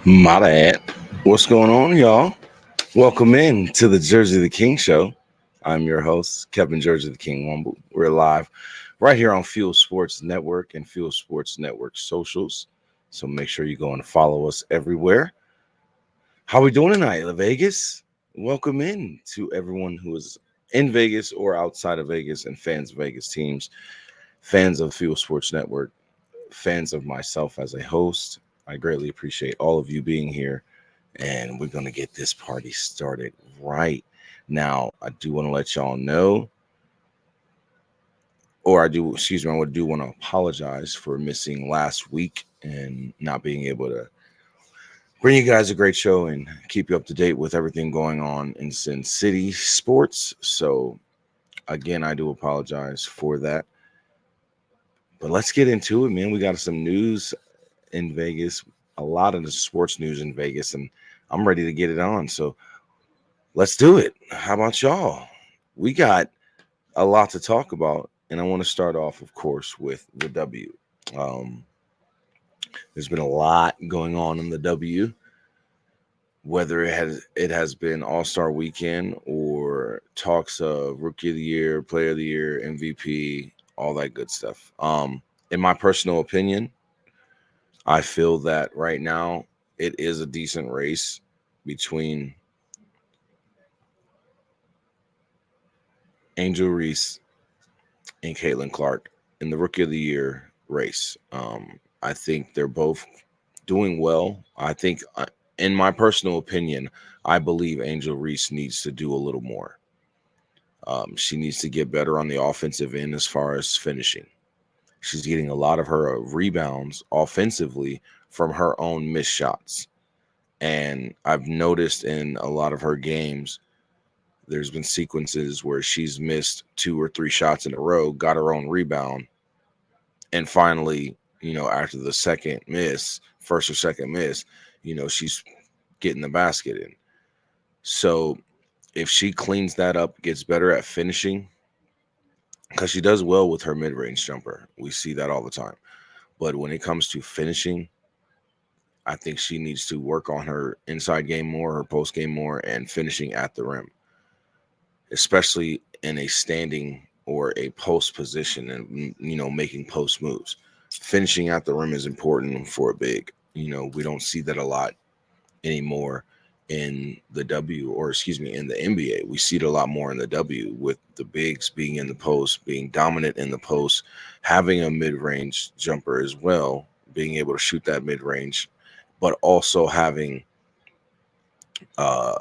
My bad. What's going on, y'all? Welcome in to the Jersey the King show. I'm your host, Kevin Jersey the King Wumble. We're live right here on Fuel Sports Network and Fuel Sports Network socials. So make sure you go and follow us everywhere. How we doing tonight, La Vegas? Welcome in to everyone who is in Vegas or outside of Vegas and fans of Vegas teams, fans of Fuel Sports Network, fans of myself as a host. I greatly appreciate all of you being here, and we're going to get this party started right now. I do want to let y'all know, or I do, excuse me, I do want to apologize for missing last week and not being able to bring you guys a great show and keep you up to date with everything going on in Sin City sports. So, again, I do apologize for that. But let's get into it, man. We got some news in Vegas, a lot of the sports news in Vegas, and I'm ready to get it on. So let's do it. How about y'all? We got a lot to talk about, and I want to start off, of course, with the W. Um, there's been a lot going on in the W, whether it has been All Star Weekend or talks of Rookie of the Year, Player of the Year, MVP, all that good stuff. In my personal opinion, I feel that right now it is a decent race between Angel Reese and Caitlin Clark in the Rookie of the Year race. I think they're both doing well. I think, in my personal opinion, I believe Angel Reese needs to do a little more. She needs to get better on the offensive end as far as finishing. She's getting a lot of her rebounds offensively from her own missed shots. And I've noticed in a lot of her games, there's been sequences where she's missed two or three shots in a row, got her own rebound, and finally, after the second miss, first or second miss, she's getting the basket in. So if she cleans that up, gets better at finishing, because she does well with her mid-range jumper, we see that all the time. But when it comes to finishing, I think she needs to work on her inside game more, her post game more, and finishing at the rim, especially in a standing or a post position and making post moves. Finishing at the rim is important for a big. We don't see that a lot anymore in the W, or excuse me, in the NBA. We see it a lot more in the W, with the bigs being in the post, being dominant in the post, having a mid-range jumper as well, being able to shoot that mid-range, but also having uh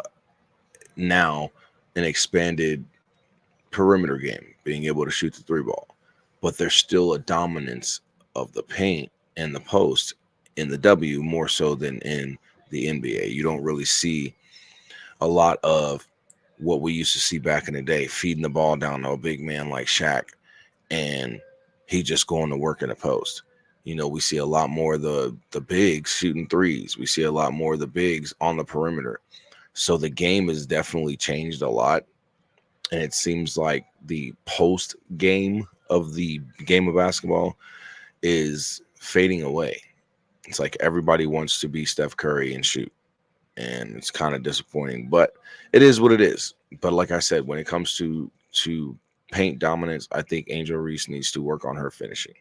now an expanded perimeter game, being able to shoot the three ball. But there's still a dominance of the paint and the post in the W more so than in the NBA. You don't really see a lot of what we used to see back in the day, feeding the ball down to a big man like Shaq and he just going to work in the post. We see a lot more of the bigs shooting threes. We see a lot more of the bigs on the perimeter. So the game has definitely changed a lot, and it seems like the post game of the game of basketball is fading away. It's like everybody wants to be Steph Curry and shoot, and it's kind of disappointing, but it is what it is. But like I said, when it comes to paint dominance, I think Angel Reese needs to work on her finishing.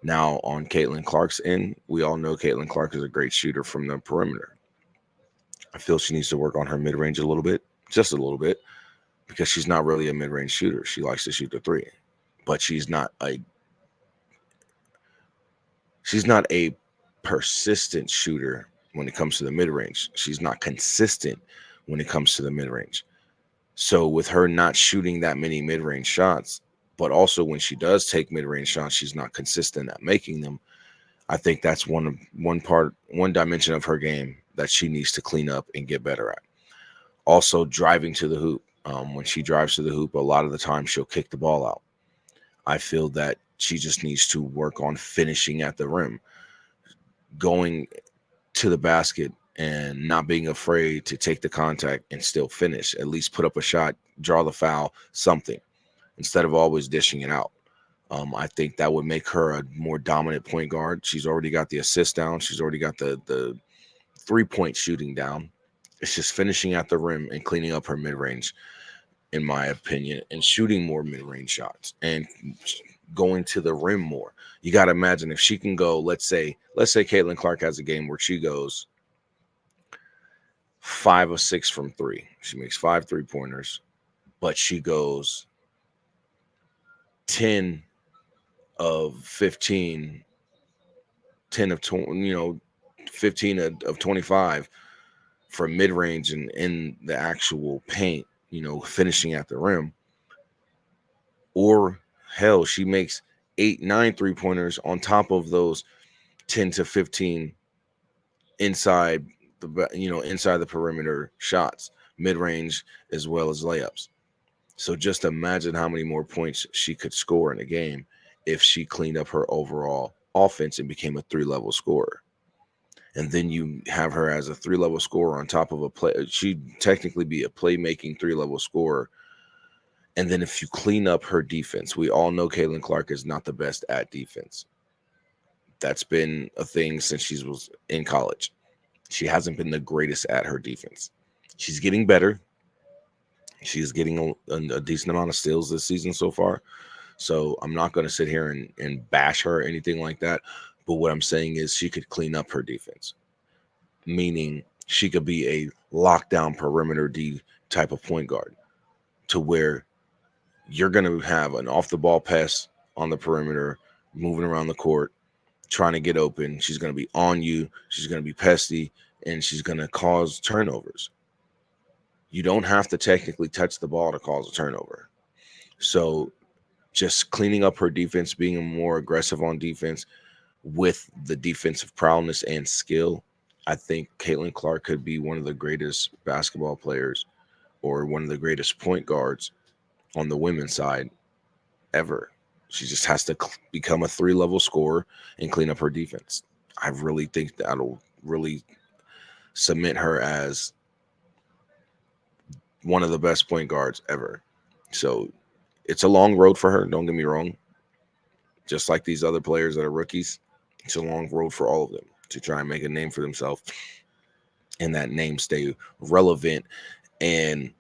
Now, on Caitlin Clark's end, we all know Caitlin Clark is a great shooter from the perimeter. I feel she needs to work on her mid range a little bit, just a little bit, because she's not really a mid-range shooter. She likes to shoot the three, but she's not a persistent shooter when it comes to the mid-range. She's not consistent when it comes to the mid-range. So with her not shooting that many mid-range shots, but also when she does take mid-range shots, she's not consistent at making them. I think that's one dimension of her game that she needs to clean up and get better at. Also, driving to the hoop. When she drives to the hoop, a lot of the time she'll kick the ball out. I feel that she just needs to work on finishing at the rim, going to the basket and not being afraid to take the contact and still finish. At least put up a shot, draw the foul, something, instead of always dishing it out. I think that would make her a more dominant point guard. She's already got the assist down. She's already got the 3-point shooting down. It's just finishing at the rim and cleaning up her mid range, in my opinion, and shooting more mid range shots and going to the rim more. You got to imagine if she can go, let's say Caitlin Clark has a game where she goes 5 of 6 from three. She makes 5 3-pointers, but she goes 10 of 15, 10 of 20, 15 of 25 from mid range and in the actual paint, finishing at the rim. Or hell, she makes 8 9 3-pointers on top of those 10 to 15 inside inside the perimeter shots, mid range as well as layups. So just imagine how many more points she could score in a game if she cleaned up her overall offense and became a 3-level scorer. And then you have her as a 3-level scorer on top of a play. She'd technically be a playmaking 3-level scorer. And then if you clean up her defense, we all know Caitlin Clark is not the best at defense. That's been a thing since she was in college. She hasn't been the greatest at her defense. She's getting better. She's getting a decent amount of steals this season so far. So I'm not going to sit here and bash her or anything like that. But what I'm saying is she could clean up her defense, meaning she could be a lockdown perimeter D type of point guard to where you're going to have an off the ball pass on the perimeter, moving around the court, trying to get open. She's going to be on you. She's going to be pesty, and she's going to cause turnovers. You don't have to technically touch the ball to cause a turnover. So just cleaning up her defense, being more aggressive on defense with the defensive prowess and skill, I think Caitlin Clark could be one of the greatest basketball players or one of the greatest point guards on the women's side ever. She just has to become a 3-level scorer and clean up her defense. I really think that'll really cement her as one of the best point guards ever. So it's a long road for her. Don't get me wrong. Just like these other players that are rookies, it's a long road for all of them to try and make a name for themselves and that name stay relevant and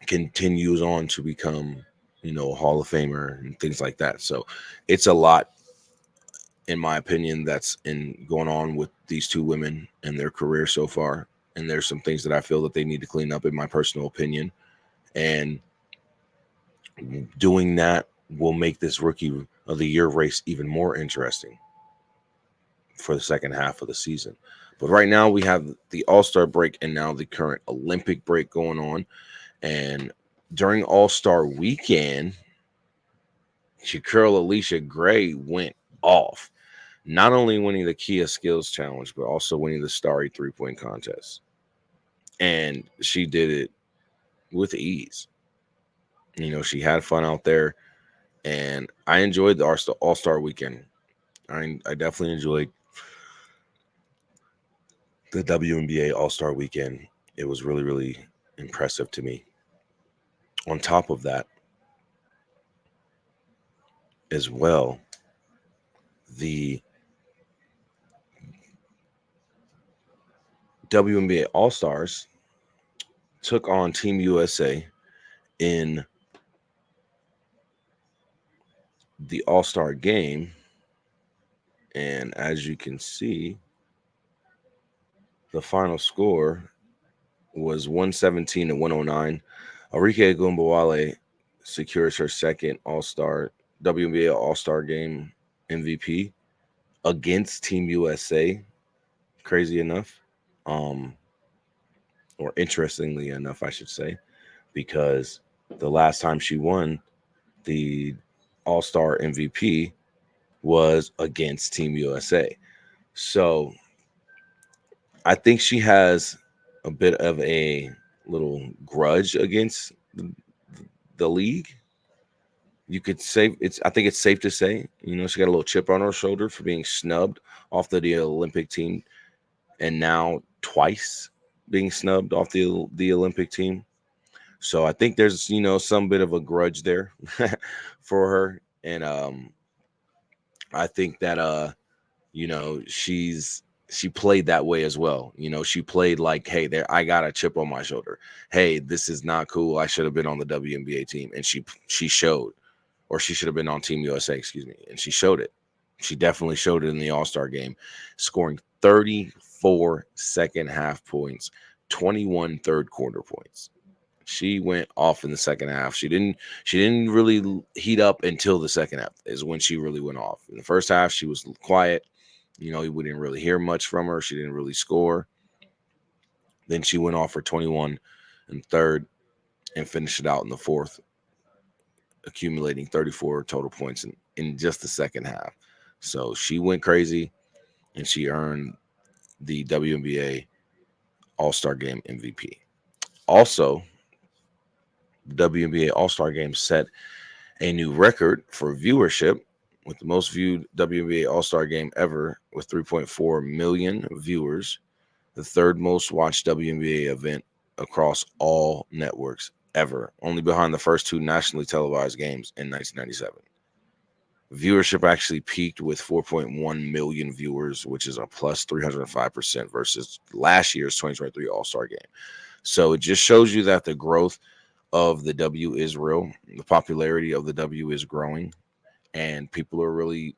continues on to become, a Hall of Famer and things like that. So it's a lot, in my opinion, that's in going on with these two women and their career so far. And there's some things that I feel that they need to clean up, in my personal opinion. And doing that will make this rookie of the year race even more interesting for the second half of the season. But right now we have the All-Star break and now the current Olympic break going on. And during All-Star weekend, your girl Alicia Gray went off. Not only winning the Kia Skills Challenge, but also winning the Starry 3-point contest. And she did it with ease. She had fun out there. And I enjoyed the All-Star weekend. I definitely enjoyed the WNBA All-Star weekend. It was really, really impressive to me. On top of that, as well, the WNBA All-Stars took on Team USA in the All-Star game. And as you can see, the final score was 117 to 109. Arike Gumbawale secures her second All-Star WNBA All-Star game MVP against Team USA. Crazy enough, or interestingly enough, I should say, because the last time she won the All-Star MVP was against Team USA. So I think she has a bit of a little grudge against the league. You could say I think it's safe to say, she got a little chip on her shoulder for being snubbed off the Olympic team, and now twice being snubbed off the Olympic team. So I think there's some bit of a grudge there for her, and I think that she's she played that way as well. You know, she played like, hey, there, I got a chip on my shoulder. Hey, this is not cool. I should have been on the WNBA team. And she showed, or she should have been on Team USA, excuse me. And she showed it. She definitely showed it in the All-Star game, scoring 34 second half points, 21 third quarter points. She went off in the second half. She didn't really heat up until the second half is when she really went off. In the first half, she was quiet. You know, we didn't really hear much from her. She didn't really score. Then she went off for 21 in third and finished it out in the fourth, accumulating 34 total points in just the second half. So she went crazy, and she earned the WNBA All-Star Game MVP. Also, the WNBA All-Star Game set a new record for viewership, with the most viewed WNBA All-Star Game ever, with 3.4 million viewers, the third most watched WNBA event across all networks ever, only behind the first two nationally televised games in 1997. Viewership actually peaked with 4.1 million viewers, which is a plus 305% versus last year's 2023 All-Star Game. So it just shows you that the growth of the W is real. The popularity of the W is growing, and people are really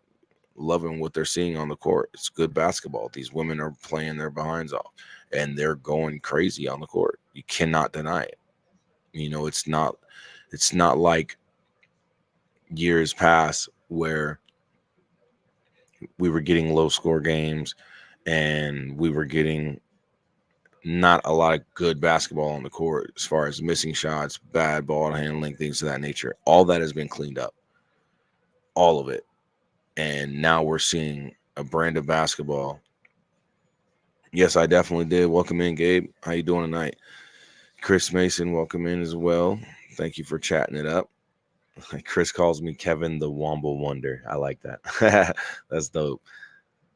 loving what they're seeing on the court. It's good basketball. These women are playing their behinds off, and they're going crazy on the court. You cannot deny it. You know, it's not like years past where we were getting low score games and we were getting not a lot of good basketball on the court as far as missing shots, bad ball handling, things of that nature. All that has been cleaned up. All of it. And now we're seeing a brand of basketball. Yes, I definitely did. Welcome in, Gabe. How you doing tonight? Chris Mason, welcome in as well. Thank you for chatting it up. Chris calls me Kevin the Womble Wonder. I like that. That's dope.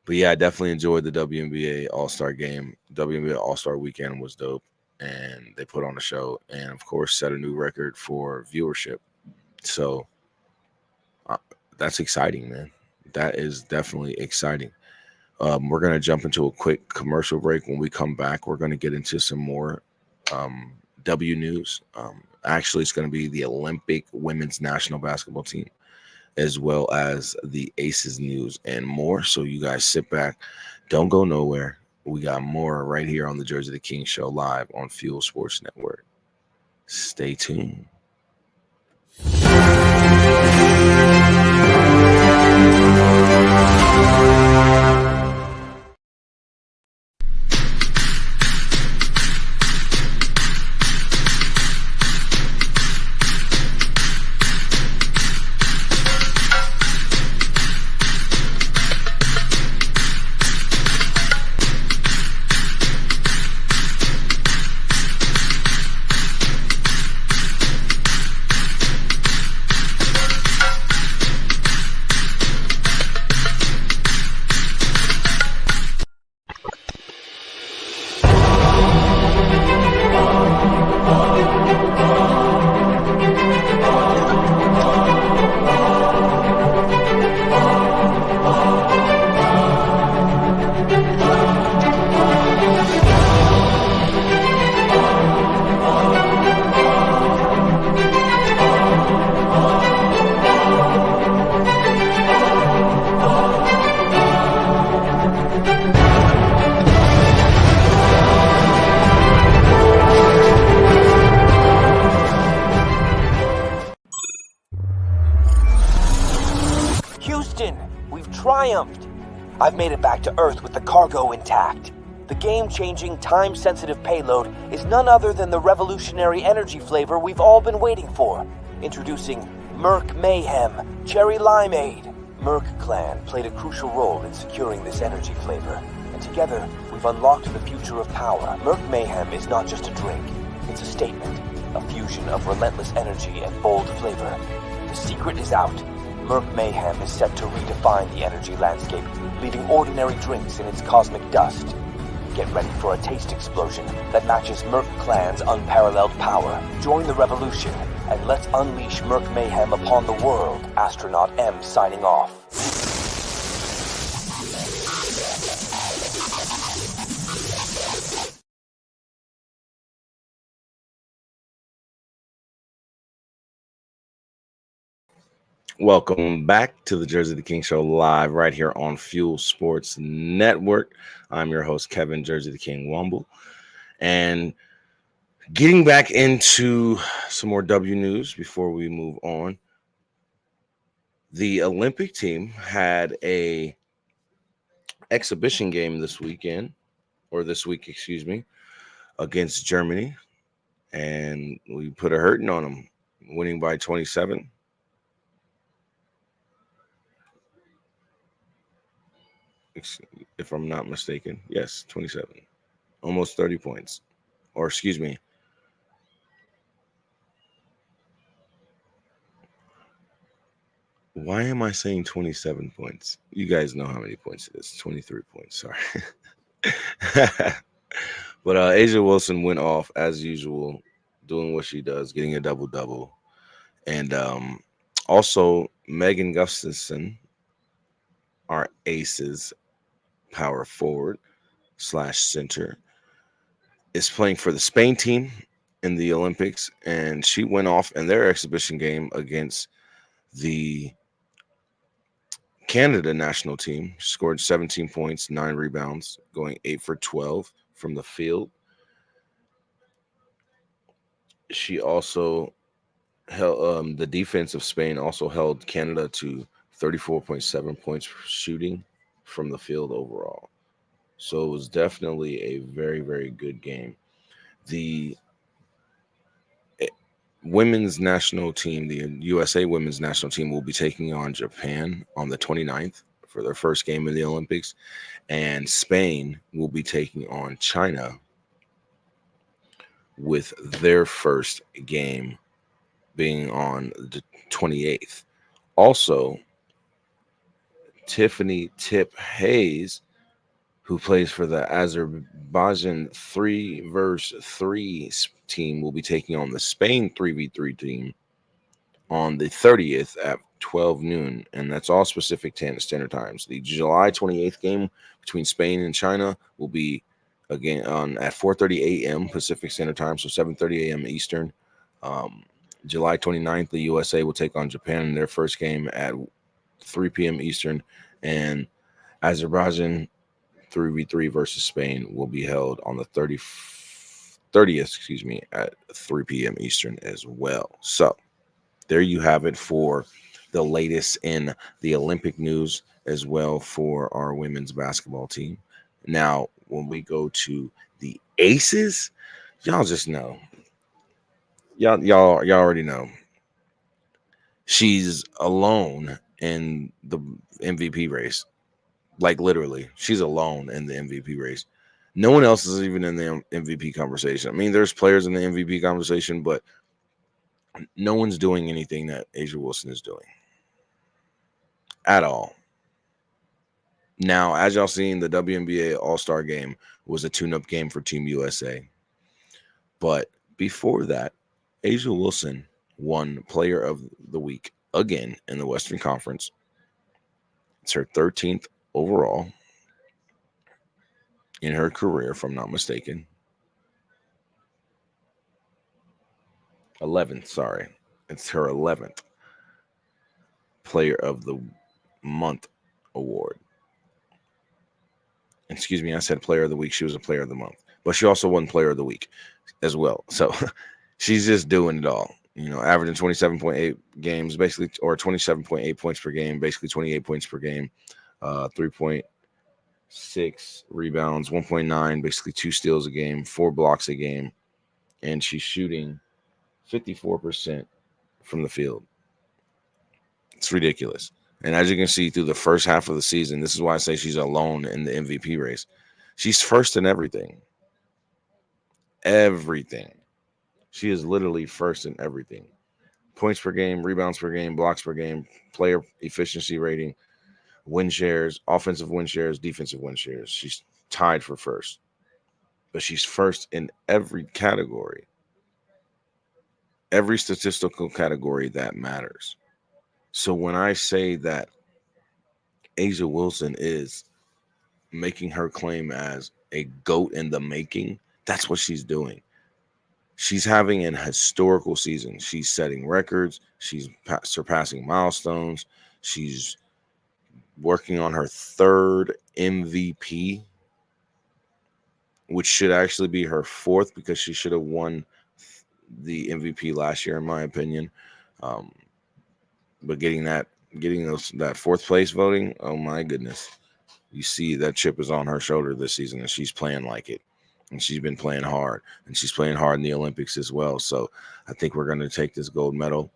But yeah, I definitely enjoyed the WNBA All-Star Game. WNBA All-Star Weekend was dope, and they put on a show and, of course, set a new record for viewership. So that's exciting, man. That is definitely exciting. We're going to jump into a quick commercial break. When we come back, we're going to get into some more W news. Actually, it's going to be the Olympic women's national basketball team, as well as the Aces news and more. So you guys sit back. Don't go nowhere. We got more right here on the Jerzey the King Show live on Fuel Sports Network. Stay tuned. Triumphed! I've made it back to Earth with the cargo intact. The game-changing, time-sensitive payload is none other than the revolutionary energy flavor we've all been waiting for. Introducing Merc Mayhem Cherry Limeade. Merc Clan played a crucial role in securing this energy flavor, and together we've unlocked the future of power. Merc Mayhem is not just a drink, it's a statement, a fusion of relentless energy and bold flavor. The secret is out. Merc Mayhem is set to redefine the energy landscape, leaving ordinary drinks in its cosmic dust. Get ready for a taste explosion that matches Merc Clan's unparalleled power. Join the revolution, and let's unleash Merc Mayhem upon the world. Astronaut M signing off. Welcome back to the Jersey the King Show live right here on Fuel Sports Network. I'm your host, Kevin Jersey the King Wumble. And getting back into some more W news before we move on. The Olympic team had a exhibition game this week, excuse me, against Germany. And we put a hurting on them, winning by 27. If I'm not mistaken. Yes, 27. Almost 30 points. Or excuse me, why am I saying 27 points? You guys know how many points it is. 23 points, sorry. But Asia Wilson went off as usual, doing what she does, getting a double double. And also, Megan Gustafson, our aces power forward slash center, is playing for the Spain team in the Olympics. And she went off in their exhibition game against the Canada national team. Scored 17 points, 9 rebounds, going 8 for 12 from the field. She also held the defense of Spain also held Canada to 34.7 points shooting from the field overall. So it was definitely a very, very good game. The eh, women's national team, the USA women's national team, will be taking on Japan on the 29th for their first game in the Olympics. And Spain will be taking on China with their first game being on the 28th. Also, Tiffany Tip Hayes, who plays for the Azerbaijan 3 versus 3 team, will be taking on the Spain 3v3 team on the 30th at 12 noon, and that's all specific standard times. The July 28th game between Spain and China will be again on at 4:30 a.m. Pacific Standard Time, so 7:30 a.m. Eastern. Um, July 29th, the USA will take on Japan in their first game at 3 p.m. Eastern, and Azerbaijan 3v3 versus Spain will be held on the 30th, excuse me, at 3 p.m. Eastern as well. So there you have it for the latest in the Olympic news as well for our women's basketball team. Now, when we go to the Aces, y'all just know. Y'all already know. She's alone in the MVP race. Like literally, she's alone in the MVP race. No one else is even in the MVP conversation. I mean, there's players in the MVP conversation, but no one's doing anything that Asia Wilson is doing at all. Now, as y'all seen, the WNBA All-Star game was a tune-up game for Team USA. But before that, Asia Wilson won Player of the Week again in the Western Conference. It's her 13th overall in her career, if I'm not mistaken. 11th, sorry. It's her 11th Player of the Month award. Excuse me, I said Player of the Week. She was a Player of the Month. But she also won Player of the Week as well. So she's just doing it all. You know, averaging 27.8 games, basically, or 27.8 points per game, basically 28 points per game, 3.6 rebounds, 1.9, basically 2 steals a game, 4 blocks a game, and she's shooting 54% from the field. It's ridiculous. And as you can see through the first half of the season, this is why I say she's alone in the MVP race. She's first in everything. Everything. She is literally first in everything. Points per game, rebounds per game, blocks per game, player efficiency rating, win shares, offensive win shares, defensive win shares. She's tied for first. But she's first in every category. Every statistical category that matters. So when I say that Asia Wilson is making her claim as a GOAT in the making, that's what she's doing. She's having an historical season. She's setting records. She's surpassing milestones. She's working on her third MVP, which should actually be her fourth because she should have won the MVP last year, in my opinion. Um, but that fourth place voting, oh my goodness, you see that chip is on her shoulder this season, and she's playing like it, and she's been playing hard, and she's playing hard in the Olympics as well. So I think we're going to take this gold medal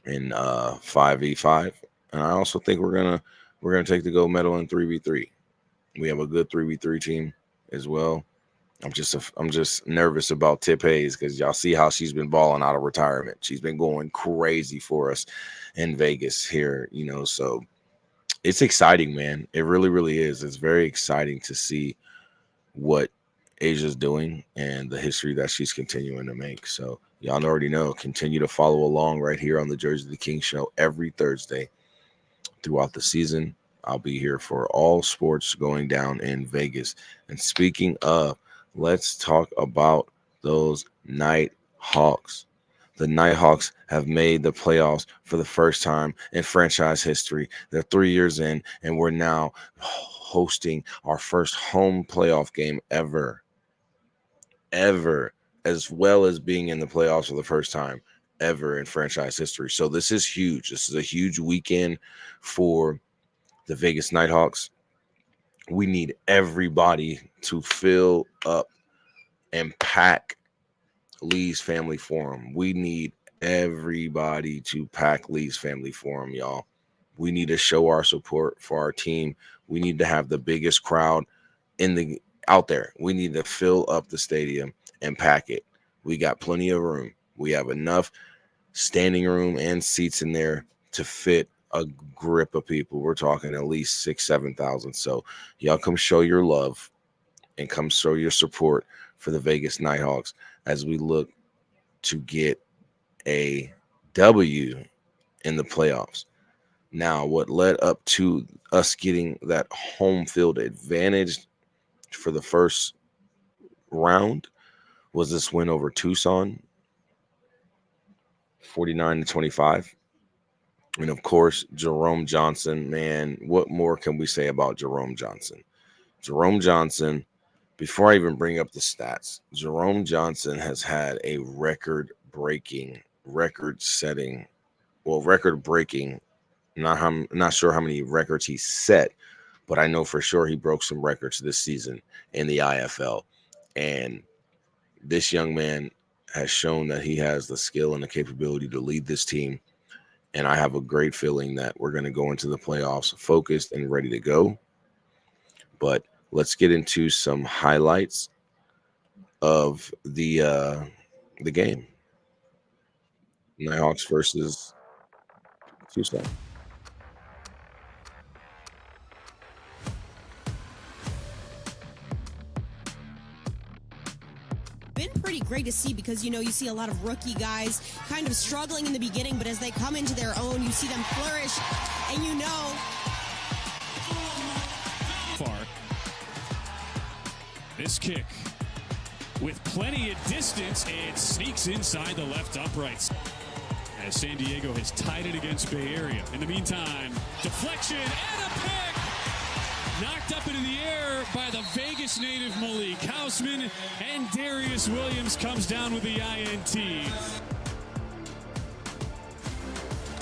in 5v5, and I also think we're gonna take the gold medal in 3v3. We have a good 3v3 team as well. I'm just nervous about Tip Hayes because y'all see how she's been balling out of retirement. She's been going crazy for us in Vegas here, so it's exciting, man. It really, really is. It's very exciting to see what Asia's doing and the history that she's continuing to make. So y'all already know, continue to follow along right here on the Jersey the King show every Thursday throughout the season. I'll be here for all sports going down in Vegas. And speaking of, let's talk about those Night Hawks. The Nighthawks have made the playoffs for the first time in franchise history. They're 3 years in, and we're now hosting our first home playoff game ever, as well as being in the playoffs for the first time ever in franchise history. So this is huge. This is a huge weekend for the Vegas Nighthawks. We need everybody to fill up and pack Lee's Family Forum. We need everybody to pack Lee's Family Forum, y'all. We need to show our support for our team. We need to have the biggest crowd out there. We need to fill up the stadium and pack it. We got plenty of room. We have enough standing room and seats in there to fit a grip of people. We're talking at least 6,000-7,000. So y'all come show your love and come show your support for the Vegas Nighthawks as we look to get a W in the playoffs. Now, what led up to us getting that home field advantage for the first round was this win over Tucson, 49-25. And of course, Jerome Johnson, man, what more can we say about Jerome Johnson? Jerome Johnson, before I even bring up the stats, Jerome Johnson has had a record-breaking, not sure how many records he set, but I know for sure he broke some records this season in the IFL. And this young man has shown that he has the skill and the capability to lead this team. And I have a great feeling that we're going to go into the playoffs focused and ready to go. But let's get into some highlights of the game. Nighthawks versus Tucson. Been pretty great to see because you see a lot of rookie guys kind of struggling in the beginning, but as they come into their own, you see them flourish, and far. This kick with plenty of distance, it sneaks inside the left upright as San Diego has tied it against Bay Area. In the meantime, deflection and a pick knocked up into the air by the Vegas native Malik Hausman, and Darius Williams comes down with the INT.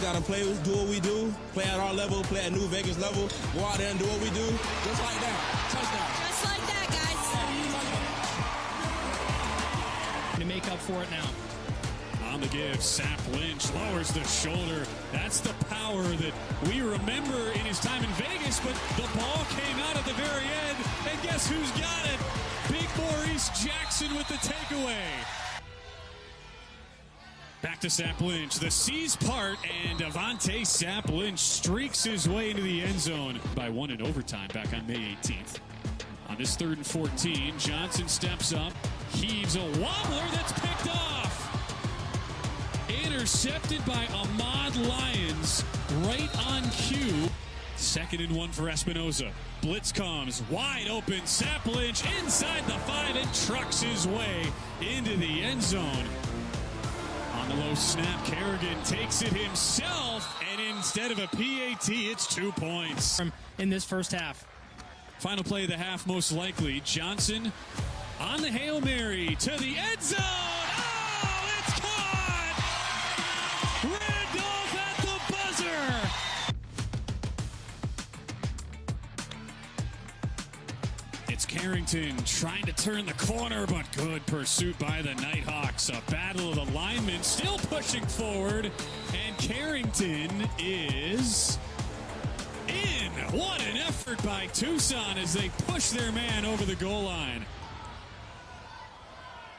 Gotta play, do what we do, play at our level, play at New Vegas level, go out there and do what we do, just like that. Touchdown. just like that, guys. To make up for it now. On the give, Sap Lynch lowers the shoulder. That's the power that we remember in his time in Vegas, but the ball came out at the very end, and guess who's got it? Big Maurice Jackson with the takeaway. Back to Sap Lynch. The C's part, and Avante Sap Lynch streaks his way into the end zone by one in overtime back on May 18th. On this 3rd and 14, Johnson steps up, heaves a wobbler that's picked off. Intercepted by Ahmad Lyons right on cue. 2nd and 1 for Espinoza. Blitz comes, wide open. Saplinch inside the 5 and trucks his way into the end zone. On the low snap, Kerrigan takes it himself, and instead of a PAT, it's 2 points. In this first half. Final play of the half, most likely. Johnson on the Hail Mary to the end zone. Oh, it's caught! Randolph at the buzzer. It's Carrington trying to turn the corner, but good pursuit by the Nighthawks. A battle of the linemen still pushing forward, and Carrington is in. What an effort by Tucson as they push their man over the goal line.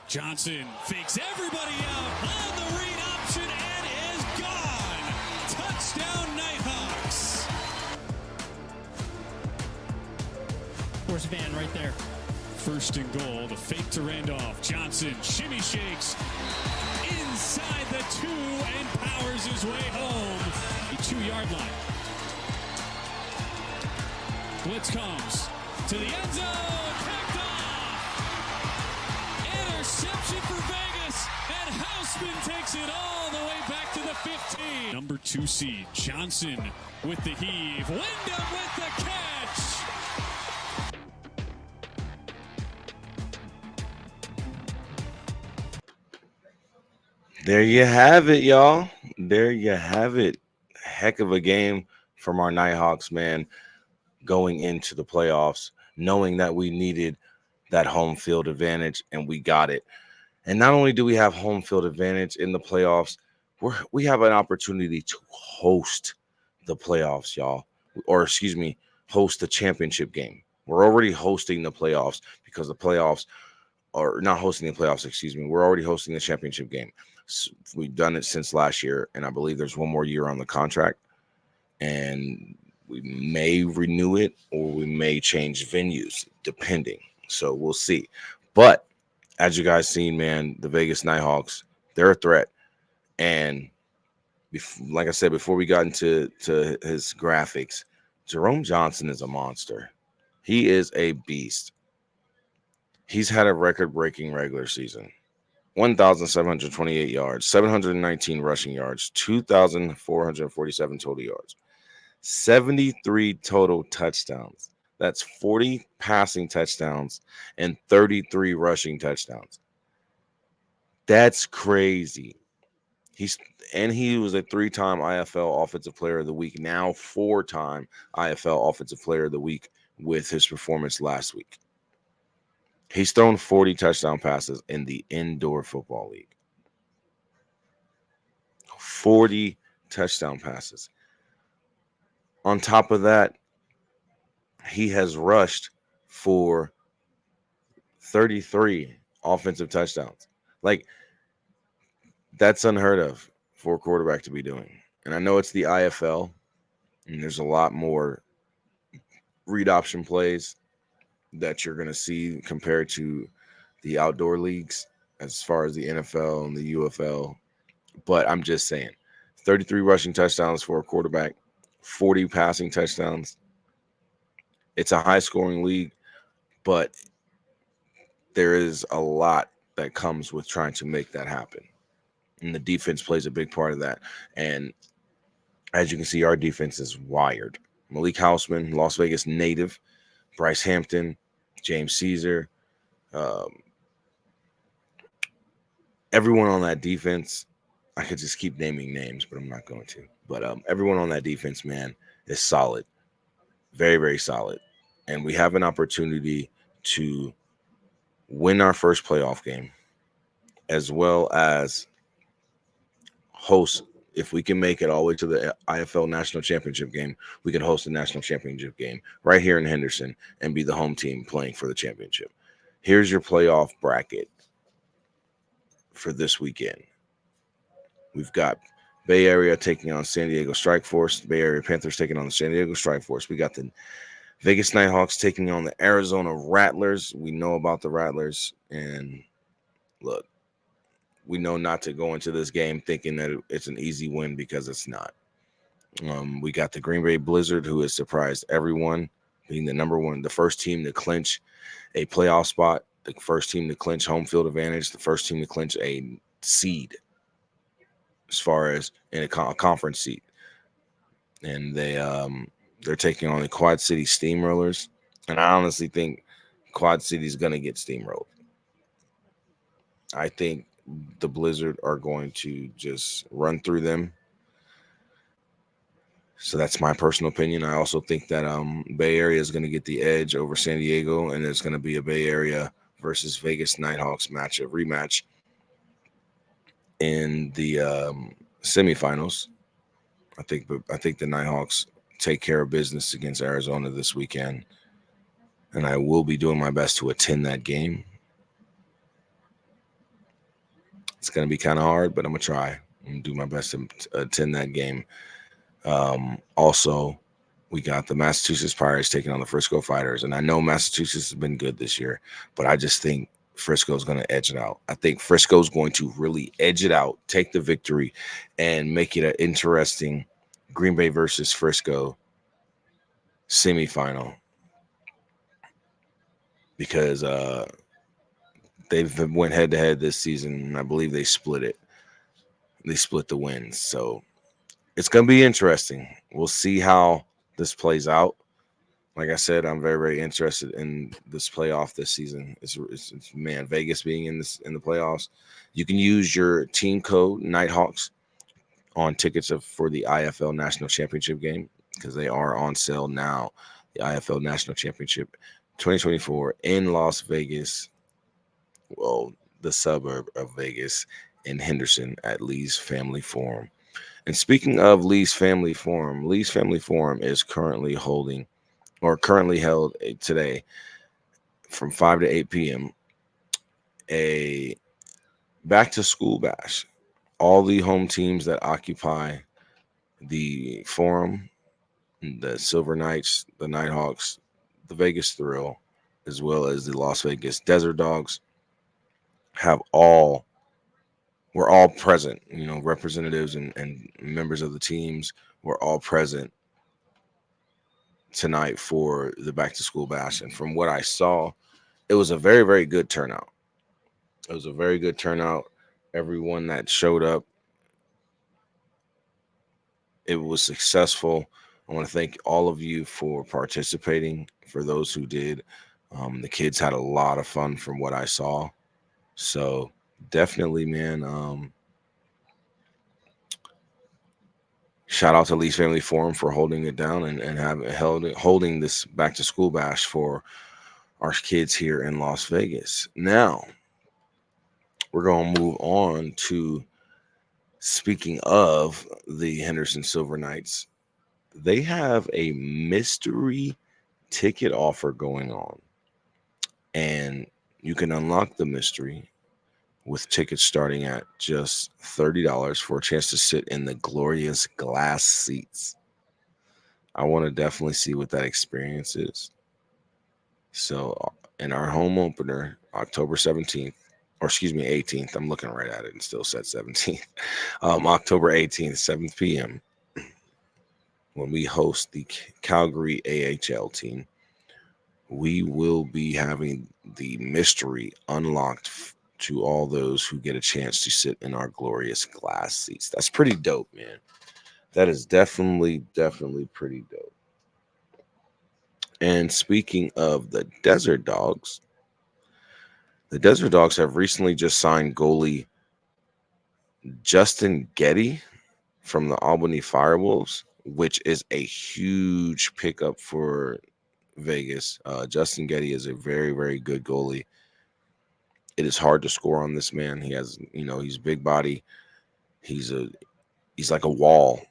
Johnson fakes everybody out on the read option and is gone. Touchdown Nighthawks. Force van right there. 1st and goal, the fake to Randolph. Johnson shimmy shakes inside the 2 and powers his way home. The 2-yard line. Blitz comes to the end zone. Picked off. Interception for Vegas. And Houseman takes it all the way back to the 15. Number 2 seed, Johnson with the heave. Wyndham with the catch. There you have it, y'all. There you have it. Heck of a game from our Nighthawks, man, going into the playoffs, knowing that we needed that home field advantage, and we got it. And not only do we have home field advantage in the playoffs, we have an opportunity to host the playoffs, y'all. Or, excuse me, host the championship game. We're already hosting the playoffs because the playoffs are not hosting the playoffs, excuse me. We're already hosting the championship game. So we've done it since last year, and I believe there's one more year on the contract. And we may renew it or we may change venues, depending. So we'll see. But as you guys seen, man, the Vegas Nighthawks, they're a threat. And like I said, before we got into his graphics, Jerome Johnson is a monster. He is a beast. He's had a record-breaking regular season. 1,728 yards, 719 rushing yards, 2,447 total yards, 73 total touchdowns. That's 40 passing touchdowns and 33 rushing touchdowns. That's crazy. He was a 3-time IFL Offensive Player of the Week, now 4-time IFL Offensive Player of the Week with his performance last week. He's thrown 40 touchdown passes in the Indoor Football League. 40 touchdown passes. On top of that, he has rushed for 33 offensive touchdowns. Like, that's unheard of for a quarterback to be doing. And I know it's the IFL, and there's a lot more read option plays that you're going to see compared to the outdoor leagues as far as the NFL and the UFL. But I'm just saying, 33 rushing touchdowns for a quarterback, 40 passing touchdowns. It's a high-scoring league, but there is a lot that comes with trying to make that happen. And the defense plays a big part of that. And as you can see, our defense is wired. Malik Houseman, Las Vegas native, Bryce Hampton, James Caesar, everyone on that defense. I could just keep naming names, but I'm not going to. But everyone on that defense, man, is solid. Very, very solid. And we have an opportunity to win our first playoff game, as well as host. If we can make it all the way to the IFL National Championship game, we can host the National Championship game right here in Henderson and be the home team playing for the championship. Here's your playoff bracket for this weekend. We've got Bay Area taking on San Diego Strike Force. Bay Area Panthers taking on the San Diego Strike Force. We got the Vegas Nighthawks taking on the Arizona Rattlers. We know about the Rattlers. And look, we know not to go into this game thinking that it's an easy win, because it's not. We got the Green Bay Blizzard, who has surprised everyone, being the first team to clinch a playoff spot, the first team to clinch home field advantage, the first team to clinch a seed as far as in a conference seat. And they're taking on the Quad City Steamrollers, and I honestly think Quad City is going to get steamrolled. I think the Blizzard are going to just run through them. So that's my personal opinion. I also think that Bay Area is going to get the edge over San Diego, and there's going to be a Bay Area versus Vegas Nighthawks rematch in the semifinals. I think the Nighthawks take care of business against Arizona this weekend, and I will be doing my best to attend that game. It's going to be kind of hard, but I'm going to try and do my best to attend that game. Also, we got the Massachusetts Pirates taking on the Frisco Fighters, and I know Massachusetts has been good this year, but I just think Frisco's going to edge it out. I think Frisco's going to really edge it out, take the victory, and make it an interesting Green Bay versus Frisco semifinal, because they've went head to head this season, and I believe they split it. They split the wins, so it's going to be interesting. We'll see how this plays out. Like I said, I'm very, very interested in this playoff this season. It's man, Vegas being in the playoffs. You can use your team code Nighthawks on tickets for the IFL National Championship game, because they are on sale now. The IFL National Championship 2024 in Las Vegas. Well, the suburb of Vegas in Henderson at Lee's Family Forum. And speaking of Lee's Family Forum is currently held today from 5 to 8 p.m. a back to school bash. All the home teams that occupy the forum, the Silver Knights, the Nighthawks, the Vegas Thrill, as well as the Las Vegas Desert Dogs, we're all present. Representatives and members of the teams were all present tonight for the back to school bash. And from what I saw, it was a very, very good turnout. It was a very good turnout. Everyone that showed up, it was successful. I want to thank all of you for participating. For those who did, the kids had a lot of fun from what I saw. So definitely, man. Shout out to Lee's Family Forum for holding it down and holding this back to school bash for our kids here in Las Vegas. Now we're gonna move on to, speaking of the Henderson Silver Knights, they have a mystery ticket offer going on, and you can unlock the mystery with tickets starting at just $30 for a chance to sit in the glorious glass seats. I want to definitely see what that experience is. So, in our home opener, October 17th, or excuse me, 18th, I'm looking right at it and still said 17th. October 18th, 7 p.m., when we host the Calgary AHL team, we will be having the mystery unlocked to all those who get a chance to sit in our glorious glass seats. That's pretty dope, man. That is definitely pretty dope. And speaking of the Desert Dogs, the Desert Dogs have recently just signed goalie Justin Getty from the Albany Firewolves, which is a huge pickup for Vegas. Justin Getty is a very, very good goalie. It is hard to score on this man. He has, he's big body. He's like a wall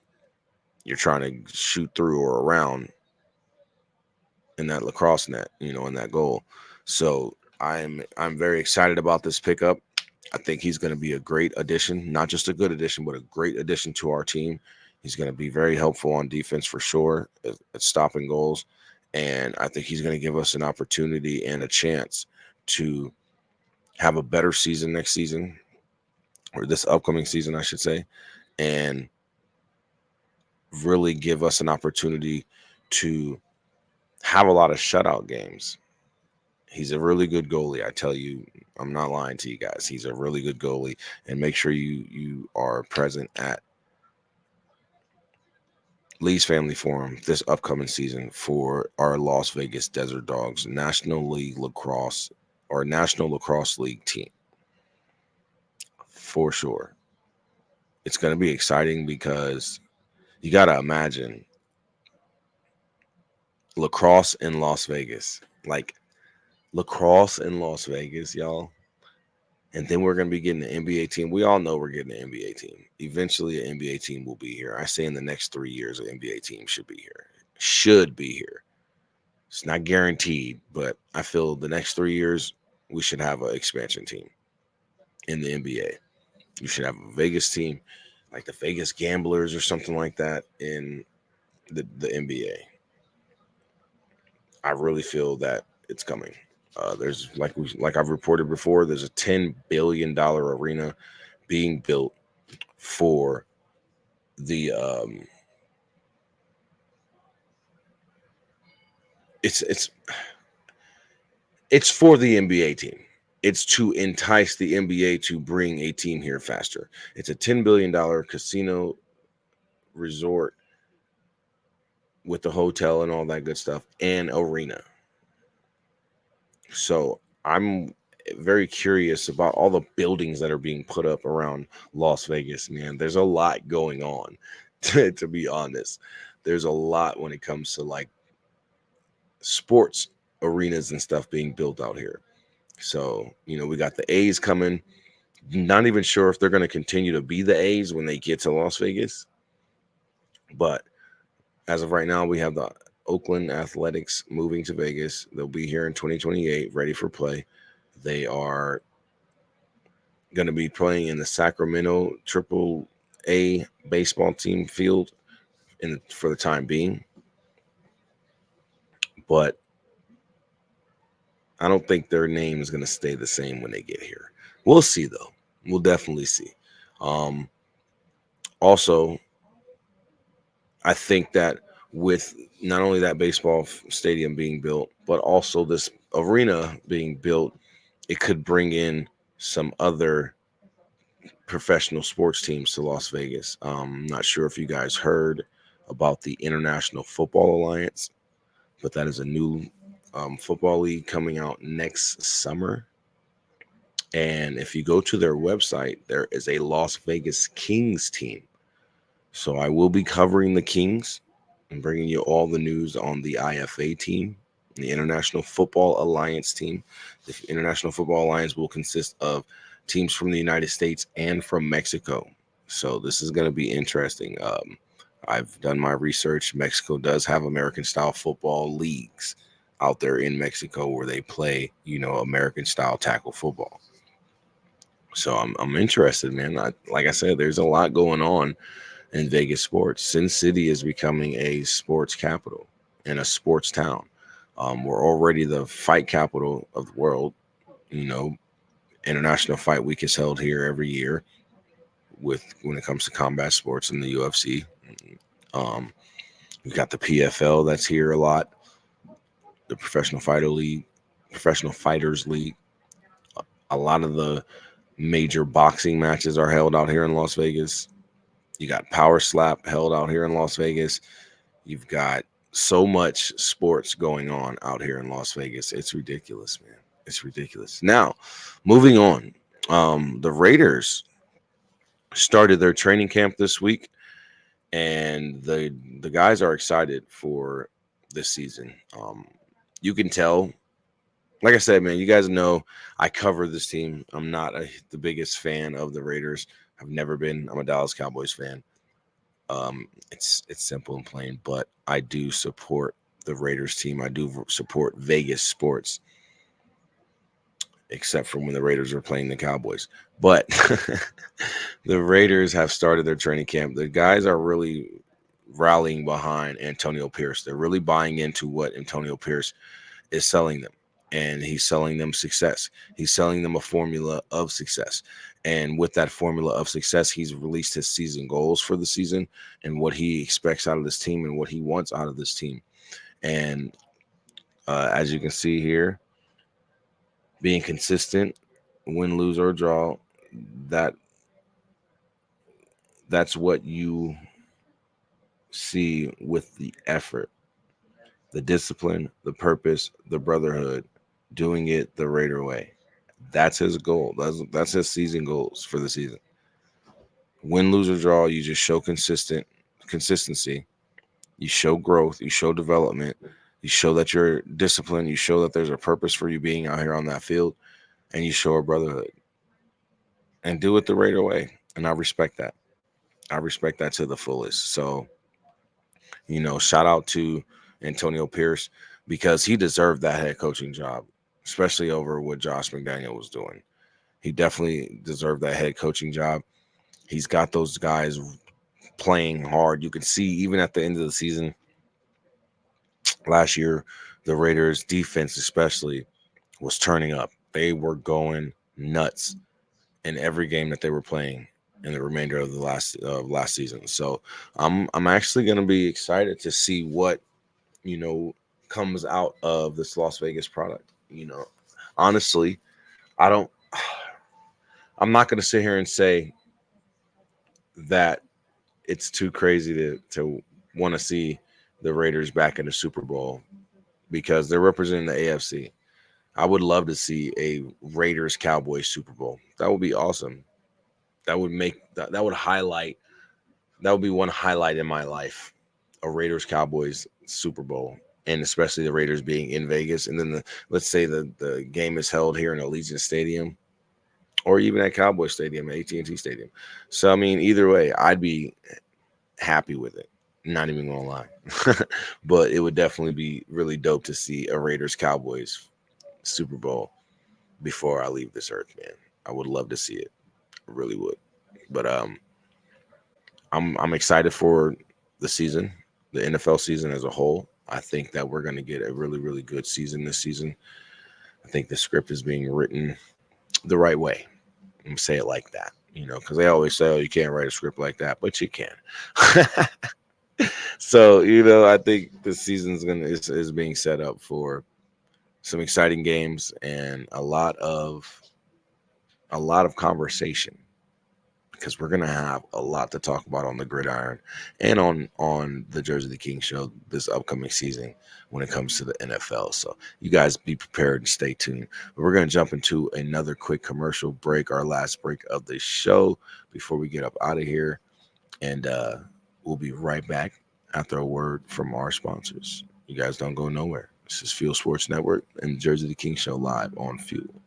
you're trying to shoot through or around in that lacrosse net, in that goal. So I'm very excited about this pickup. I think he's going to be a great addition, not just a good addition, but a great addition to our team. He's going to be very helpful on defense for sure at stopping goals. And I think he's going to give us an opportunity and a chance to have a better season next season, or this upcoming season, I should say. And really give us an opportunity to have a lot of shutout games. He's a really good goalie. I tell you, I'm not lying to you guys. He's a really good goalie. And make sure you are present at Lee's Family Forum this upcoming season for our Las Vegas Desert Dogs National League Lacrosse or National Lacrosse League team. For sure. It's going to be exciting because you got to imagine lacrosse in Las Vegas. Like lacrosse in Las Vegas, y'all. And then we're going to be getting an NBA team. We all know we're getting an NBA team. Eventually, an NBA team will be here. I say in the next 3 years, an NBA team should be here. Should be here. It's not guaranteed, but I feel the next 3 years, we should have an expansion team in the NBA. You should have a Vegas team, like the Vegas Gamblers or something like that in the NBA. I really feel that it's coming. There's like I've reported before. There's a $10 billion arena being built for the it's for the NBA team. It's to entice the NBA to bring a team here faster. It's a $10 billion casino resort with the hotel and all that good stuff and arena. So I'm very curious about all the buildings that are being put up around Las Vegas, man. There's a lot going on, to be honest. There's a lot when it comes to like sports arenas and stuff being built out here. So, we got the A's coming. Not even sure if they're going to continue to be the A's when they get to Las Vegas. But as of right now, we have the Oakland Athletics moving to Vegas. They'll be here in 2028, ready for play. They are going to be playing in the Sacramento Triple A baseball team field for the time being. But I don't think their name is going to stay the same when they get here. We'll see, though. We'll definitely see. Also, I think that with not only that baseball stadium being built, but also this arena being built, it could bring in some other professional sports teams to Las Vegas. I'm not sure if you guys heard about the International Football Alliance, but that is a new football league coming out next summer. And if you go to their website, there is a Las Vegas Kings team. So I will be covering the Kings and bringing you all the news on the IFA team, the International Football Alliance team. The International Football Alliance will consist of teams from the United States and from Mexico. So this is going to be interesting. I've done my research. Mexico does have American-style football leagues out there in Mexico where they play, American-style tackle football. So I'm interested, man. Like I said, there's a lot going on in Vegas sports. Sin City is becoming a sports capital and a sports town. We're already the fight capital of the world. International Fight Week is held here every year when it comes to combat sports in the UFC. We've got the PFL that's here a lot, the Professional Fighters League. A lot of the major boxing matches are held out here in Las Vegas. You got Power Slap held out here in Las Vegas. You've got so much sports going on out here in Las Vegas. It's ridiculous, man. It's ridiculous. Now, moving on. The Raiders started their training camp this week, and the guys are excited for this season. You can tell. Like I said, man, you guys know I cover this team. I'm not the biggest fan of the Raiders. I've never been. I'm a Dallas Cowboys fan. It's simple and plain, but I do support the Raiders team. I do support Vegas sports, except for when the Raiders are playing the Cowboys. But the Raiders have started their training camp. The guys are really rallying behind Antonio Pierce. They're really buying into what Antonio Pierce is selling them. and he's selling them success. He's selling them a formula of success. And with that formula of success, he's released his season goals for the season and what he expects out of this team and what he wants out of this team. And as you can see here, being consistent, win, lose, or draw, that's what you see with the effort, the discipline, the purpose, the brotherhood, doing it the Raider way. That's his goal. That's his season goals for the season. Win, lose, or draw, you just show consistency. You show growth. You show development. You show that you're disciplined. You show that there's a purpose for you being out here on that field, and you show a brotherhood. And do it the Raider way. And I respect that. I respect that to the fullest. So, shout out to Antonio Pierce, because he deserved that head coaching job, especially over what Josh McDaniel was doing. He definitely deserved that head coaching job. He's got those guys playing hard. You can see even at the end of the season last year, the Raiders defense especially was turning up. They were going nuts in every game that they were playing in the remainder of the last season. So I'm actually going to be excited to see what comes out of this Las Vegas product. Honestly, I'm not going to sit here and say that it's too crazy to want to see the Raiders back in the Super Bowl, because they're representing the AFC. I would love to see a Raiders Cowboys Super Bowl. That would be awesome. That would be one highlight in my life, a Raiders Cowboys Super Bowl, and especially the Raiders being in Vegas. And then let's say the game is held here in Allegiant Stadium, or even at Cowboy Stadium, AT&T Stadium. So, I mean, either way, I'd be happy with it. Not even going to lie. But it would definitely be really dope to see a Raiders-Cowboys Super Bowl before I leave this earth, man. I would love to see it. I really would. But I'm excited for the season, the NFL season as a whole. I think that we're going to get a really, really good season this season. I think the script is being written the right way. I'm going to say it like that, because they always say, oh, you can't write a script like that, but you can. So, I think the season's is being set up for some exciting games and a lot of conversation, because we're going to have a lot to talk about on the gridiron and on the Jerzey the King show this upcoming season when it comes to the NFL. So you guys be prepared and stay tuned. But we're going to jump into another quick commercial break, our last break of the show before we get up out of here. And we'll be right back after a word from our sponsors. You guys don't go nowhere. This is Fuel Sports Network and the Jerzey the King show live on Fuel.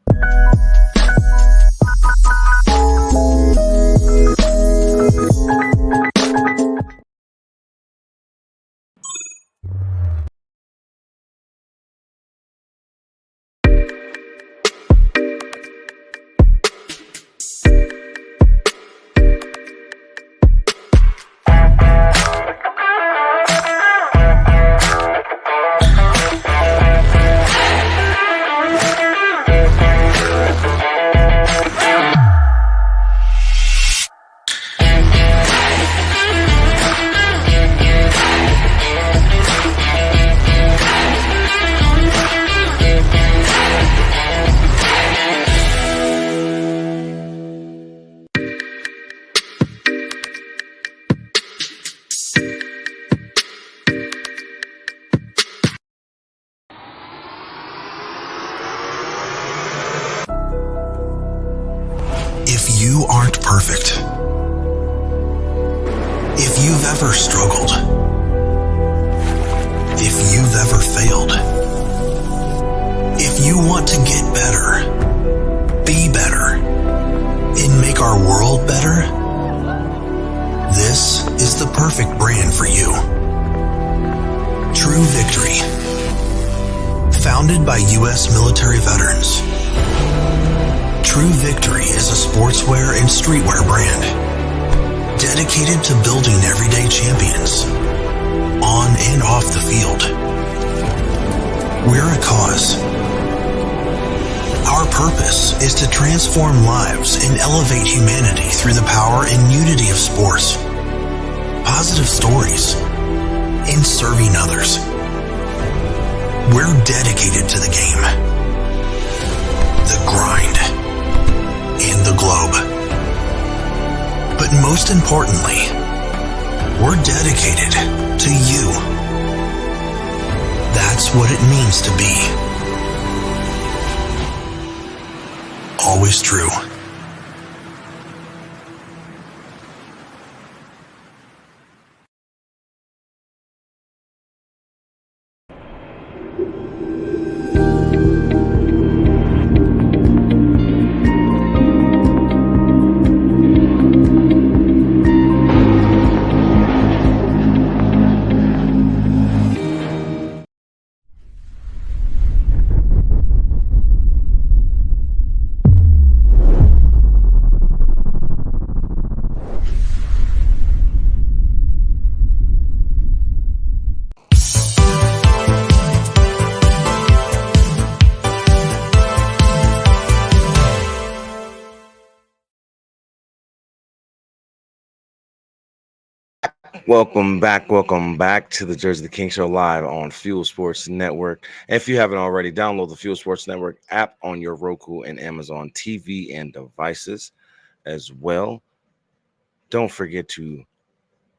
If you aren't perfect, if you've ever struggled, if you've ever failed, if you want to get better, be better, and make our world better, this is the perfect brand for you. True Victory. Founded by U.S. military veterans, True Victory is a sportswear and streetwear brand dedicated to building everyday champions on and off the field. We're a cause, purpose is to transform lives and elevate humanity through the power and unity of sports, positive stories, and serving others. We're dedicated to the game, the grind, and the globe. But most importantly, we're dedicated to you. That's what it means to be always true. Welcome back to the Jersey the King Show live on Fuel Sports Network. If you haven't already, download the Fuel Sports Network app on your Roku and Amazon TV and devices as well. Don't forget to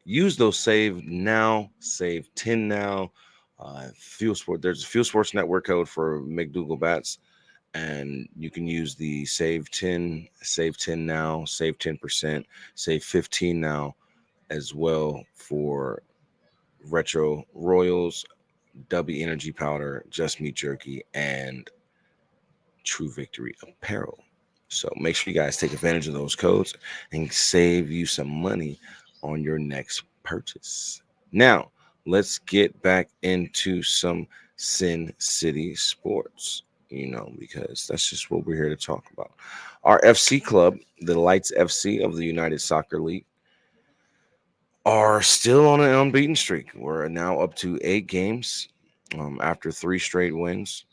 use those save 10 now. There's a Fuel Sports Network code for McDougal Bats, and you can use the save 10 now, save 10%, save 15 now as well for Retro Royals, W Energy Powder, Just Meat Jerky, and True Victory Apparel. So make sure you guys take advantage of those codes and save you some money on your next purchase. Now, let's get back into some Sin City sports, because that's just what we're here to talk about. Our FC club, the Lights FC of the United Soccer League, are still on an unbeaten streak. We're now up to 8 games after 3 straight wins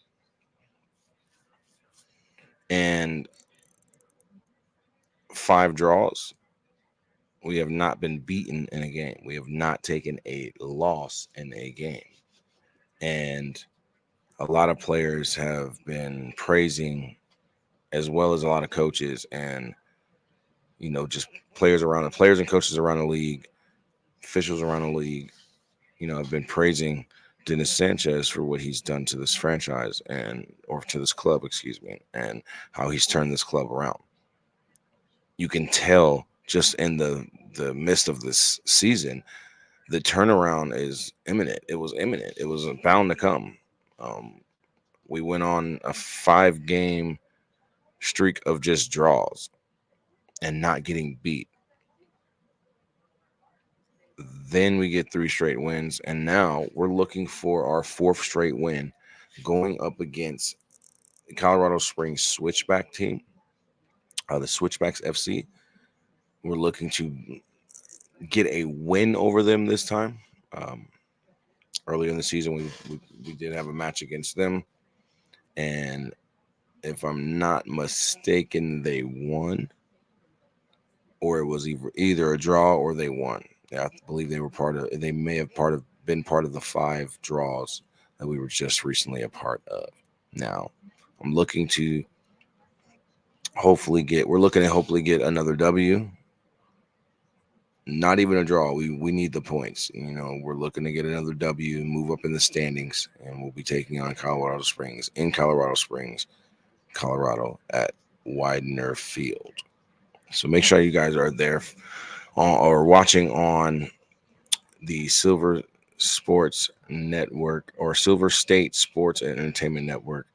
and 5 draws. We have not been beaten in a game. We have not taken a loss in a game. And a lot of players have been praising, as well as a lot of coaches and, just players and coaches around the league, officials around the league, have been praising Dennis Sanchez for what he's done to this franchise or to this club, and how he's turned this club around. You can tell just in the midst of this season, the turnaround is imminent. It was imminent. It was bound to come. We went on a 5-game streak of just draws and not getting beat. Then we get 3 straight wins, and now we're looking for our 4th straight win, going up against the Colorado Springs Switchback team, the Switchbacks FC. We're looking to get a win over them this time. Earlier in the season, we did have a match against them, and if I'm not mistaken, they won, or it was either a draw or they won. I believe they may have been part of the 5 draws that we were just recently a part of. Now, I'm looking to hopefully get another W. Not even a draw. We need the points. We're looking to get another W, move up in the standings, and we'll be taking on Colorado Springs in Colorado Springs, Colorado at Widener Field. So make sure you guys are there or watching on the Silver Sports Network or Silver State Sports and Entertainment Network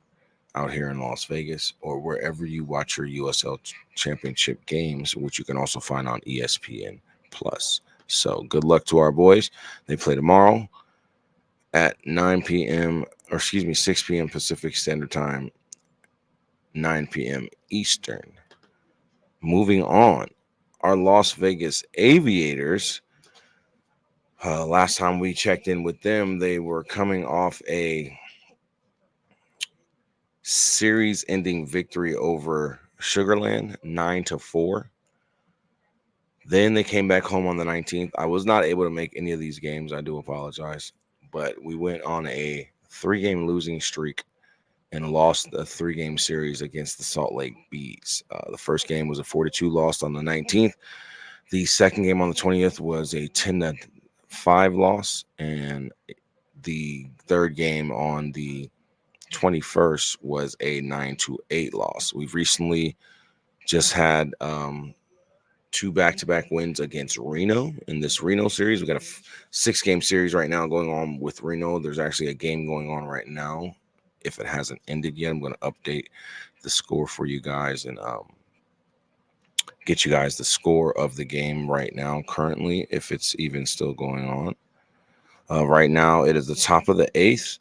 out here in Las Vegas, or wherever you watch your USL Championship games, which you can also find on ESPN Plus. So good luck to our boys. They play tomorrow at 9 p.m. or 6 p.m. Pacific Standard Time, 9 p.m. Eastern. Moving on, our Las Vegas Aviators. Last time we checked in with them, they were coming off a series-ending victory over Sugarland, 9-4. Then they came back home on the 19th. I was not able to make any of these games. I do apologize. But we went on a 3-game losing streak and lost the 3-game series against the Salt Lake Bees. The first game was a 4-2 loss on the 19th. The second game on the 20th was a 10-5 loss. And the third game on the 21st was a 9-8 loss. We've recently just had 2 back-to-back wins against Reno in this Reno series. We got a 6-game series right now going on with Reno. There's actually a game going on right now. If it hasn't ended yet, I'm going to update the score for you guys and get you guys the score of the game right now currently, if it's even still going on. Right now, it is the top of the 8th.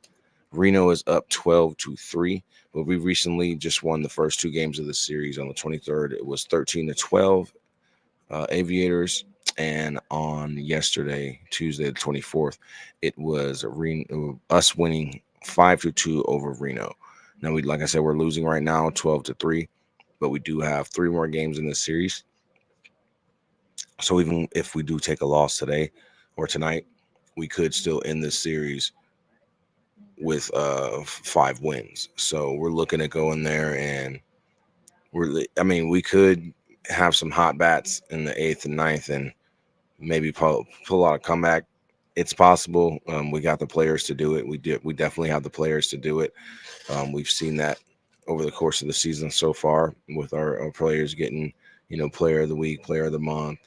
Reno is up 12-3, but we recently just won the first 2 games of the series. On the 23rd, it was 13-12 Aviators, and on yesterday, Tuesday the 24th, it was us winning 5-2 over Reno. Now, like I said, we're losing right now 12-3, but we do have 3 more games in this series. So even if we do take a loss today or tonight, we could still end this series with 5 wins. So we're looking at going there, and we could have some hot bats in the 8th and 9th and maybe pull out a comeback. It's possible. We got the players to do it. We definitely have the players to do it. We've seen that over the course of the season so far with our players getting, player of the week, player of the month,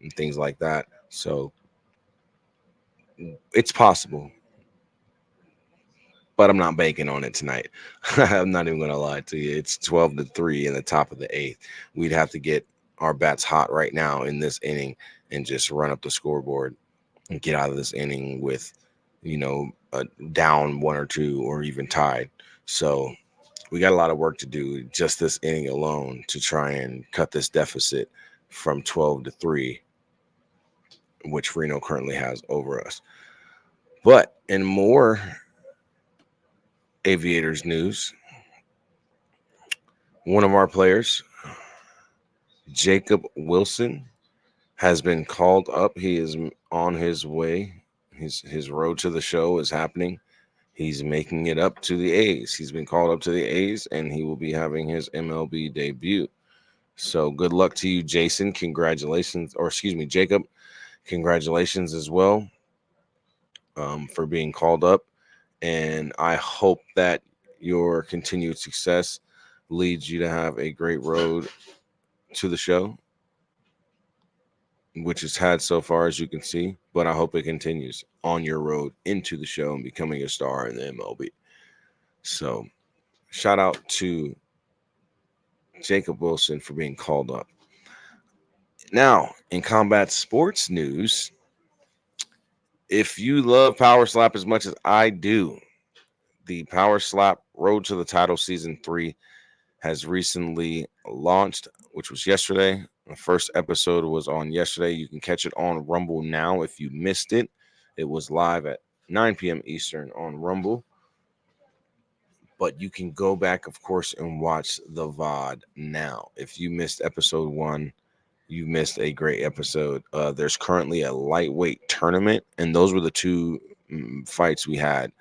and things like that. So it's possible, but I'm not banking on it tonight. I'm not even going to lie to you. It's 12-3 in the top of the 8th. We'd have to get our bats hot right now in this inning and just run up the scoreboard and get out of this inning with, down 1 or 2 or even tied. So we got a lot of work to do just this inning alone to try and cut this deficit from 12-3, which Reno currently has over us. But in more Aviators news, one of our players, Jacob Wilson, has been called up. He is on his way. His road to the show is happening. He's making it up to the A's. He's been called up to the A's, and he will be having his MLB debut. So good luck to you, Jason. Congratulations, or excuse me, Jacob. Congratulations as well for being called up. And I hope that your continued success leads you to have a great road to the show, which it's had so far, as you can see. But I hope it continues on your road into the show and becoming a star in the MLB. So shout out to Jacob Wilson for being called up. Now, in combat sports news, if you love Power Slap as much as I do, the Power Slap Road to the Title Season 3 has recently launched, which was yesterday. The first episode was on yesterday. You can catch it on Rumble now if you missed it. It was live at 9 p.m. Eastern on Rumble. But you can go back, of course, and watch the VOD now. If you missed episode 1, you missed a great episode. There's currently a lightweight tournament, and those were the 2 fights we had.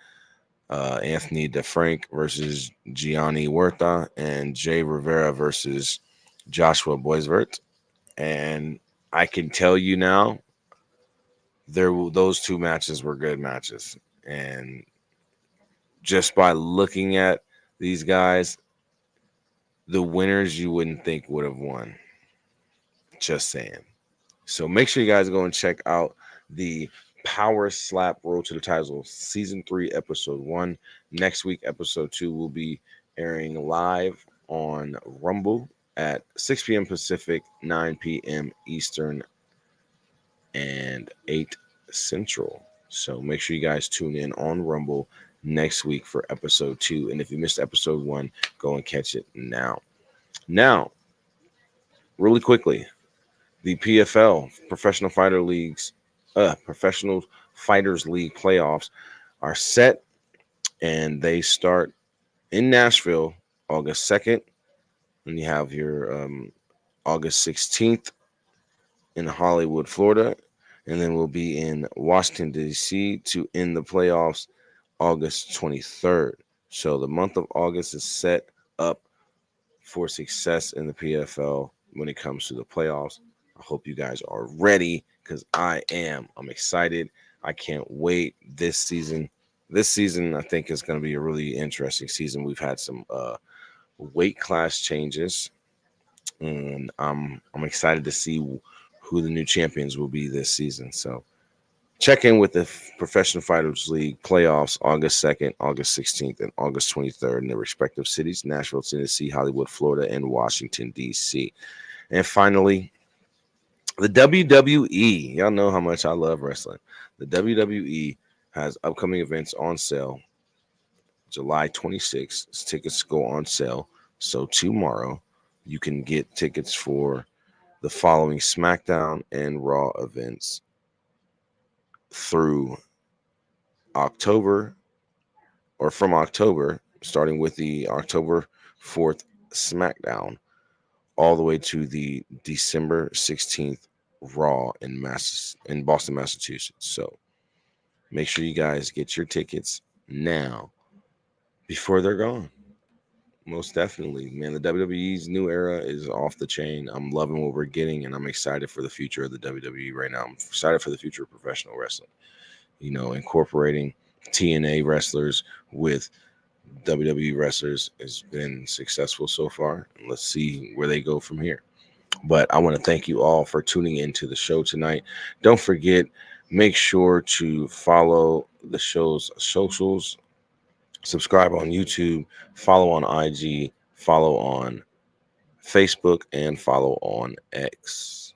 Anthony DeFrank versus Gianni Huerta, and Jay Rivera versus Joshua Boisvert. And I can tell you now, those 2 matches were good matches. And just by looking at these guys, the winners you wouldn't think would have won. Just saying. So make sure you guys go and check out the Power Slap Road to the Title Season 3, Episode 1. Next week, Episode 2 will be airing live on Rumble at 6 p.m. Pacific, 9 p.m. Eastern, and 8 Central. So make sure you guys tune in on Rumble next week for Episode 2. And if you missed Episode 1, go and catch it now. Now, really quickly, the PFL, Professional Fighters League playoffs are set, and they start in Nashville August 2nd. And you have your August 16th in Hollywood, Florida. And then we'll be in Washington, D.C. to end the playoffs August 23rd. So the month of August is set up for success in the PFL when it comes to the playoffs. I hope you guys are ready because I am. I'm excited. I can't wait this season. This season, I think, is going to be a really interesting season. We've had some weight class changes, and I'm excited to see who the new champions will be this season. So check in with the Professional Fighters League playoffs August 2nd, August 16th, and August 23rd in their respective cities: Nashville, Tennessee, Hollywood, Florida, and Washington, D.C. And finally, the WWE. Y'all know how much I love wrestling. The WWE has upcoming events on sale July 26th. Tickets go on sale. So tomorrow, you can get tickets for the following SmackDown and Raw events through October, or from October, starting with the October 4th SmackDown, all the way to the December 16th Raw in Boston, Massachusetts. So make sure you guys get your tickets now before they're gone. Most definitely, man. The WWE's new era is off the chain. I'm loving what we're getting, and I'm excited for the future of the WWE right now. I'm excited for the future of professional wrestling. Incorporating TNA wrestlers with WWE wrestlers has been successful so far. And let's see where they go from here. But I want to thank you all for tuning into the show tonight. Don't forget, make sure to follow the show's socials, subscribe on YouTube, follow on IG, follow on Facebook, and follow on X.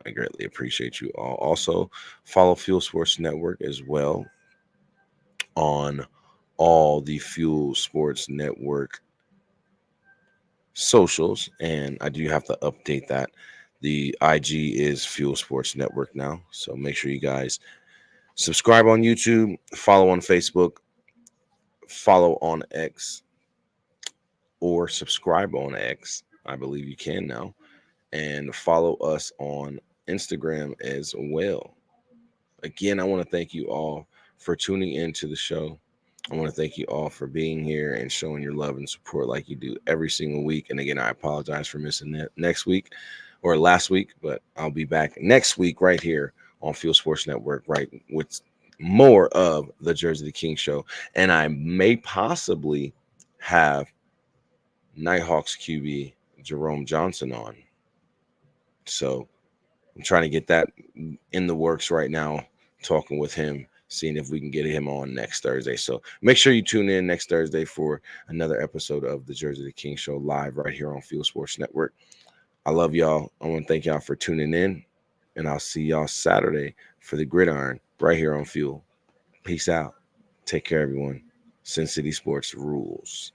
I greatly appreciate you all. Also, follow Fuel Sports Network as well on all the Fuel Sports Network socials. And I do have to update that. The IG is Fuel Sports Network now. So make sure you guys subscribe on YouTube, follow on Facebook, follow on X, or subscribe on X. I believe you can now. And follow us on Instagram as well. Again, I want to thank you all for tuning into the show. I want to thank you all for being here and showing your love and support like you do every single week. And again, I apologize for missing that next week or last week, but I'll be back next week right here on Fuel Sports Network, right, with more of the Jerzey the King show. And I may possibly have Nighthawks QB Jerome Johnson on. So I'm trying to get that in the works right now, talking with him, seeing if we can get him on next Thursday. So make sure you tune in next Thursday for another episode of the Jerzey the King show live right here on Fuel Sports Network. I love y'all. I want to thank y'all for tuning in, and I'll see y'all Saturday for the Gridiron right here on Fuel. Peace out. Take care, everyone. Sin City Sports rules.